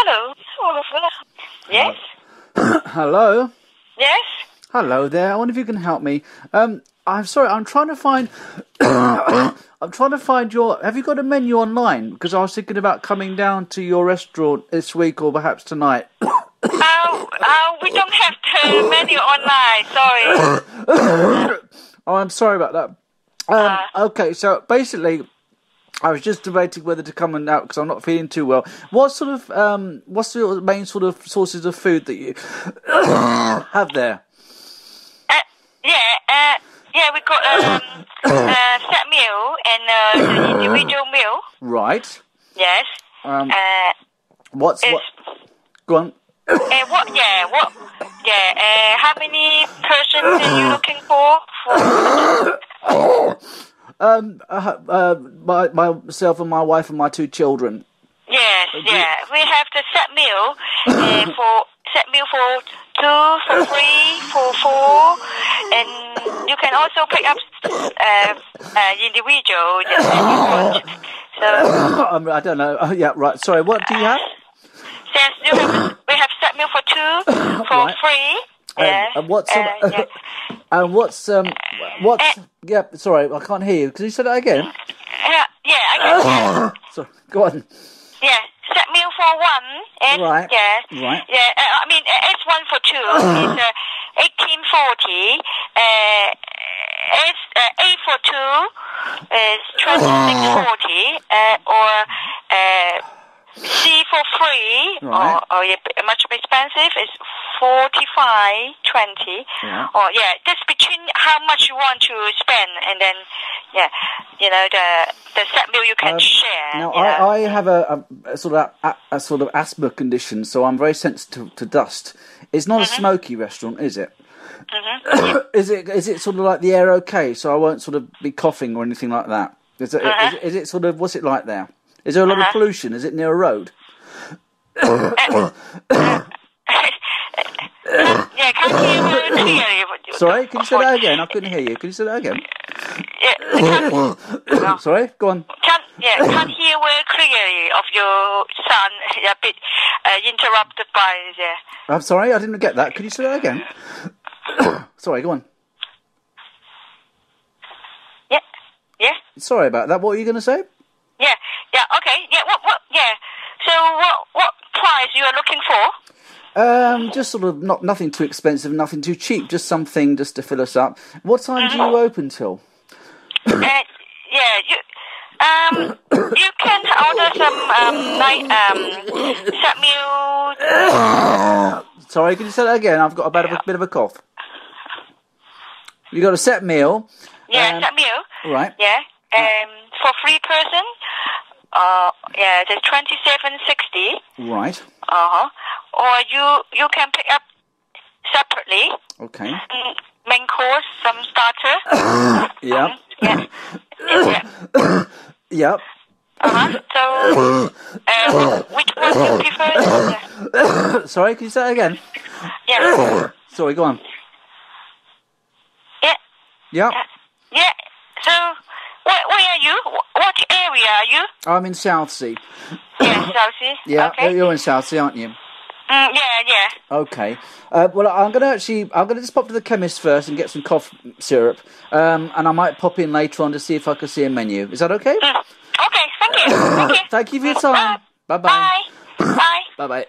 Hello. Yes? Hello? Yes? Hello there. I wonder if you can help me. I'm sorry, I'm trying to find... I'm trying to find your... Have you got a menu online? Because I was thinking about coming down to your restaurant this week or perhaps tonight. We don't have the menu online, sorry. Oh, I'm sorry about that. Okay, so basically... I was just debating whether to come and out because I'm not feeling too well. What's the main sort of sources of food that you have there? We got set meal and the individual meal. Right. Yes. What? Go on. How many persons are you looking for? Myself and my wife and my 2 children. Yes, we have the set meal for 2, for 3, for 4, and you can also pick up individual if you want. So I don't know. Oh, yeah, right. Sorry, what do you have? Yes, we have set meal for 2, for right. 3. And what's yeah, sorry, I can't hear you. Can you say that again? I can. Sorry, go on. Yeah, set meal for 1 and right. Right. I mean it's 1 for 2. It's 1840. It's 8 for 2. It's 2640. Or C for 3. Right. Or much more expensive. It's 45.20. Yeah. Or that's between how much you want to spend, and then the set meal you can share. Now I have a sort of asthma condition, so I'm very sensitive to dust. It's not a smoky restaurant, is it? Is it sort of like the air okay, so I won't sort of be coughing or anything like that? Is it sort of, what's it like there? Is there a lot of pollution? Is it near a road? Can't hear very clearly. Sorry, can you say that again? I couldn't hear you. Can you say that again? Sorry, go on. Can't hear very clearly of your sound. A bit interrupted by I'm sorry, I didn't get that. Could you say that again? Sorry, go on. Yeah. Sorry about that. What were you going to say? Okay. So what price you are looking for? Just sort of nothing too expensive, nothing too cheap, just something just to fill us up. What time do you open till? You can order some set meal. Sorry, can you say that again? I've got a bit of a cough. You got a set meal. Set meal. Right. For 3 person. It's 27.60. Right. Or you can pick up separately. Okay. Main course, some starter. Yep. Yep. So, which one do you prefer? Sorry, can you say that again? Sorry, go on. Yep. So, where are you? What area are you? I'm in Southsea. Southsea. Yeah, okay. You're in Southsea, aren't you? Yeah. Okay. Well, I'm gonna just pop to the chemist first and get some cough syrup, and I might pop in later on to see if I can see a menu. Is that okay? Okay, thank you. Thank you for your time. Bye. Bye. Bye.